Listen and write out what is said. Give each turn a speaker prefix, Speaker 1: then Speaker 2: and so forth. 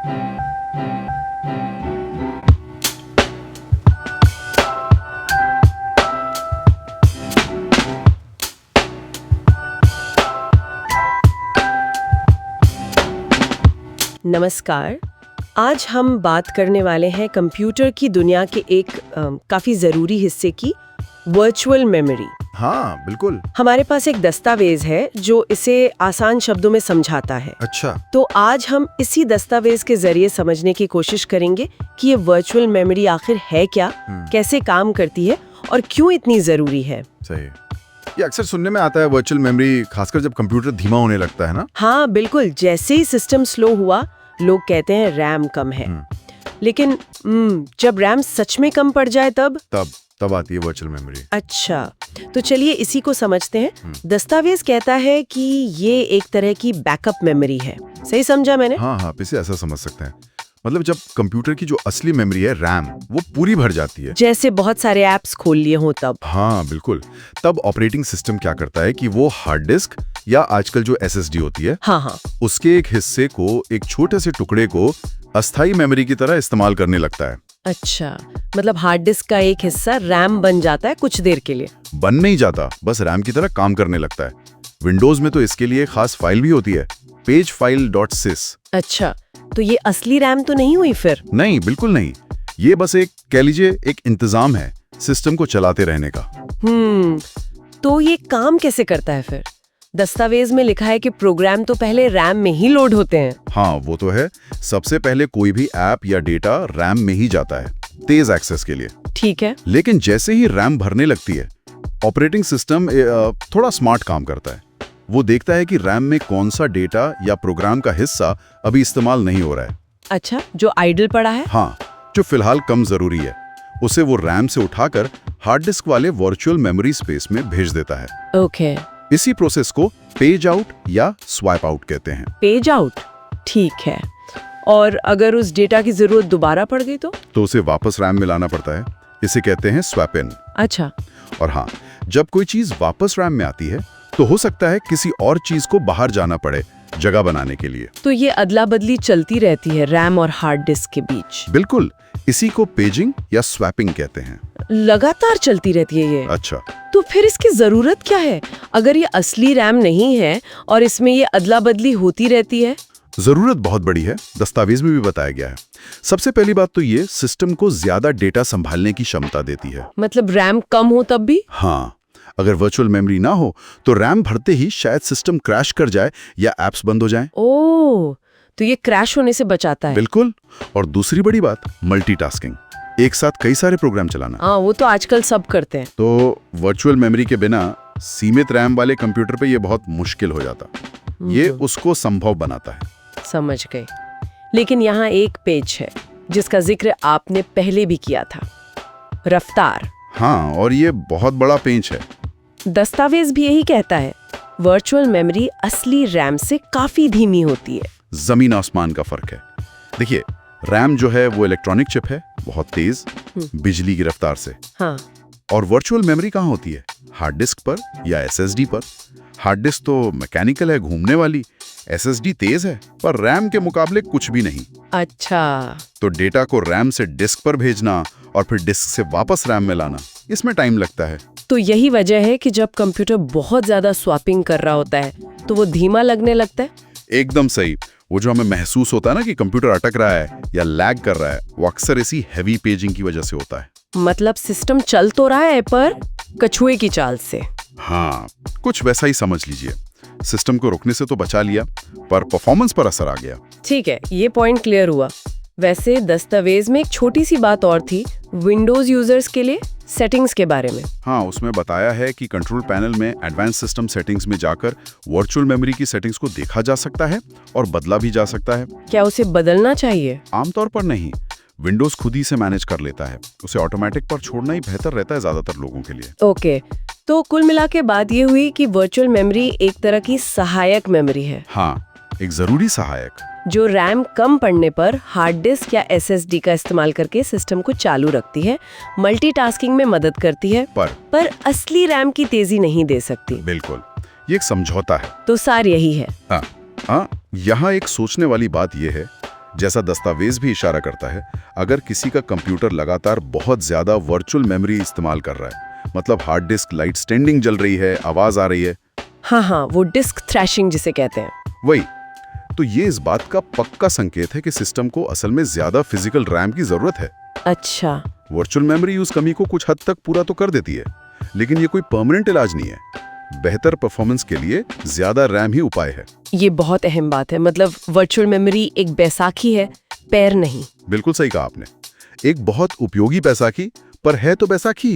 Speaker 1: नमस्कार। आज हम बात करने वाले हैं कंप्यूटर की दुनिया के एक काफ़ी ज़रूरी हिस्से की, वर्चुअल मेमोरी।
Speaker 2: हाँ बिल्कुल।
Speaker 1: हमारे पास एक दस्तावेज है जो इसे आसान शब्दों में समझाता है।
Speaker 2: अच्छा।
Speaker 1: तो आज हम इसी दस्तावेज के जरिए समझने की कोशिश करेंगे कि ये वर्चुअल मेमोरी आखिर है क्या, कैसे काम करती है और क्यों इतनी ज़रूरी है।
Speaker 2: सही। ये अक्सर सुनने में आता है वर्चुअल मेमोरी, खासकर जब कंप्यूटर धीमा होने लगता है ना।
Speaker 1: हाँ बिल्कुल, जैसे ही सिस्टम स्लो हुआ लोग कहते हैं रैम कम है। लेकिन जब रैम सच में कम पड़ जाए तब
Speaker 2: आती है वर्चुअल मेमोरी।
Speaker 1: अच्छा, तो चलिए इसी को समझते हैं। दस्तावेज कहता है कि ये एक तरह की बैकअप मेमोरी है। सही समझा मैंने?
Speaker 2: हाँ, आप इसे ऐसा समझ सकते हैं। मतलब जब कंप्यूटर की जो असली मेमोरी है रैम, वो पूरी भर जाती है,
Speaker 1: जैसे बहुत सारे ऐप्स खोल लिए हों तब।
Speaker 2: हाँ बिल्कुल। तब ऑपरेटिंग सिस्टम क्या करता है कि वो हार्ड डिस्क या आजकल जो एसएसडी होती है,
Speaker 1: हाँ,
Speaker 2: उसके एक हिस्से को, एक छोटे से टुकड़े को अस्थाई मेमोरी की तरह इस्तेमाल करने लगता है।
Speaker 1: अच्छा, मतलब हार्ड डिस्क का एक हिस्सा रैम बन जाता है कुछ देर के लिए।
Speaker 2: बन नहीं जाता, बस रैम की तरह काम करने लगता है। विंडोज में तो इसके लिए खास फाइल भी होती है, पेज फाइल .sys।
Speaker 1: अच्छा, तो ये असली रैम तो नहीं हुई फिर?
Speaker 2: नहीं, बिल्कुल नहीं। ये बस एक, कह लीजिए, एक इंतजाम है सिस्टम को चलाते रहने का।
Speaker 1: तो ये काम कैसे करता है फिर? दस्तावेज में लिखा है कि प्रोग्राम तो पहले रैम में ही लोड होते हैं।
Speaker 2: हाँ वो तो है। सबसे पहले कोई भी ऐप या डेटा रैम में ही जाता है, तेज एक्सेस के लिए।
Speaker 1: ठीक है।
Speaker 2: लेकिन जैसे ही रैम भरने लगती है, ऑपरेटिंग सिस्टम थोड़ा स्मार्ट काम करता है। वो देखता है कि रैम में कौन सा डेटा या प्रोग्राम का हिस्सा अभी इस्तेमाल नहीं हो रहा है।
Speaker 1: अच्छा, जो आइडल पड़ा है?
Speaker 2: हाँ, जो फिलहाल कम जरूरी है, उसे वो रैम से उठाकर हार्ड डिस्क वाले वर्चुअल मेमोरी स्पेस में भेज देता है।
Speaker 1: ओके।
Speaker 2: इसी प्रोसेस को पेज आउट या स्वाइप आउट कहते हैं।
Speaker 1: पेज आउट, ठीक है। और अगर उस डेटा की जरूरत दोबारा पड़ गई तो
Speaker 2: उसे वापस रैम में लाना पड़ता है। इसे कहते हैं स्वैप इन।
Speaker 1: अच्छा।
Speaker 2: और हाँ, जब कोई चीज वापस रैम में आती है तो हो सकता है किसी और चीज को बाहर जाना पड़े जगह बनाने के लिए।
Speaker 1: तो ये अदला बदली चलती रहती है रैम और हार्ड डिस्क के बीच?
Speaker 2: बिल्कुल, इसी को पेजिंग या स्वैपिंग कहते हैं।
Speaker 1: लगातार चलती रहती है ये?
Speaker 2: अच्छा,
Speaker 1: तो फिर इसकी जरूरत क्या है अगर ये असली रैम नहीं है और इसमें ये अदला बदली होती रहती है?
Speaker 2: जरूरत बहुत बड़ी है, दस्तावेज में भी बताया गया है। सबसे पहली बात तो ये सिस्टम को ज्यादा डेटा संभालने की क्षमता देती है।
Speaker 1: मतलब रैम कम हो तब भी?
Speaker 2: हाँ, अगर वर्चुअल मेमोरी ना हो तो रैम भरते ही शायद सिस्टम क्रैश कर जाए या एप्स बंद हो जाएं।
Speaker 1: ओह, तो ये क्रैश होने से बचाता है।
Speaker 2: बिल्कुल। और दूसरी बड़ी बात, मल्टीटास्किंग, एक साथ कई सारे प्रोग्राम चलाना।
Speaker 1: हाँ, वो तो आजकल सब करते हैं।
Speaker 2: तो वर्चुअल मेमोरी के बिना सीमित रैम वाले कंप्यूटर पे ये बहुत मुश्किल हो जाता। ये उसको संभव बनाता है।
Speaker 1: समझ गए। लेकिन यहाँ एक पेज है जिसका जिक्र आपने पहले भी किया था, रफ्तार।
Speaker 2: हाँ, और ये बहुत बड़ा पेंच है।
Speaker 1: दस्तावेज भी यही कहता है, वर्चुअल मेमोरी असली रैम से काफी धीमी होती है।
Speaker 2: जमीन आसमान का फर्क है। देखिए, रैम जो है वो इलेक्ट्रॉनिक चिप है, बहुत तेज, बिजली की रफ्तार से।
Speaker 1: हाँ।
Speaker 2: और वर्चुअल मेमोरी कहाँ होती है? हार्ड डिस्क पर या एसएसडी पर। हार्ड डिस्क तो मैकेनिकल है, घूमने वाली। एसएसडी तेज है, पर रैम के मुकाबले कुछ भी नहीं।
Speaker 1: अच्छा।
Speaker 2: तो डेटा को रैम से डिस्क पर भेजना और फिर डिस्क से वापस रैम में लाना, इसमें टाइम लगता है।
Speaker 1: तो यही वजह है कि जब कंप्यूटर बहुत ज्यादा स्वैपिंग कर रहा होता है तो वो धीमा लगने लगता है।
Speaker 2: एकदम सही। वो जो हमें महसूस होता है ना कि कंप्यूटर अटक रहा है या लैग कर रहा है, वो अक्सर इसी हैवी पेजिंग की वजह से होता है।
Speaker 1: मतलब सिस्टम चल तो रहा है पर कछुए की चाल से।
Speaker 2: हाँ, कुछ वैसा ही समझ लीजिए। सिस्टम को रुकने से तो बचा लिया, पर परफॉर्मेंस पर असर आ गया।
Speaker 1: ठीक है, ये पॉइंट क्लियर हुआ। वैसे दस्तावेज में एक छोटी सी बात और थी, विंडोज यूजर्स के लिए सेटिंग्स के बारे में।
Speaker 2: हाँ, उसमें बताया है कि कंट्रोल पैनल में एडवांस सिस्टम सेटिंग्स में जाकर वर्चुअल मेमोरी की सेटिंग्स को देखा जा सकता है और बदला भी जा सकता है।
Speaker 1: क्या उसे बदलना चाहिए?
Speaker 2: आमतौर पर नहीं, विंडोज खुद ही से मैनेज कर लेता है। उसे ऑटोमेटिक पर छोड़ना ही बेहतर रहता है ज्यादातर लोगों के लिए।
Speaker 1: ओके, तो कुल मिला के बात ये हुई कि वर्चुअल मेमोरी एक तरह की सहायक मेमोरी है।
Speaker 2: हाँ, एक जरूरी सहायक,
Speaker 1: जो रैम कम पड़ने पर हार्ड डिस्क या एसएसडी का इस्तेमाल करके सिस्टम को चालू रखती है, मल्टीटास्किंग में मदद करती है, पर असली रैम की तेजी नहीं दे सकती।
Speaker 2: बिल्कुल, ये एक समझौता है।
Speaker 1: तो सार यही है।
Speaker 2: हाँ, यहाँ एक सोचने वाली बात यह है जैसा दस्तावेज भी इशारा करता है, अगर किसी का कंप्यूटर लगातार बहुत ज्यादा वर्चुअल मेमोरी इस्तेमाल कर रहा है, मतलब हार्ड डिस्क लाइट स्टैंडिंग जल रही है, आवाज आ रही है,
Speaker 1: हाँ, वो डिस्क थ्रैशिंग जिसे कहते हैं।
Speaker 2: वही, तो ये इस बात का पक्का संकेत है कि सिस्टम को असल में ज्यादा फिजिकल रैम की जरूरत है।
Speaker 1: अच्छा।
Speaker 2: वर्चुअल मेमोरी उस कमी को कुछ हद तक पूरा तो कर देती है, लेकिन ये कोई परमानेंट इलाज नहीं है। बेहतर परफॉर्मेंस के लिए ज्यादा रैम ही उपाय है।
Speaker 1: ये बहुत अहम बात है, मतलब वर्चुअल मेमोरी एक बैसाखी है, पैर नहीं।
Speaker 2: बिल्कुल सही कहा आपने, एक बहुत उपयोगी बैसाखी, पर है तो बैसाखी।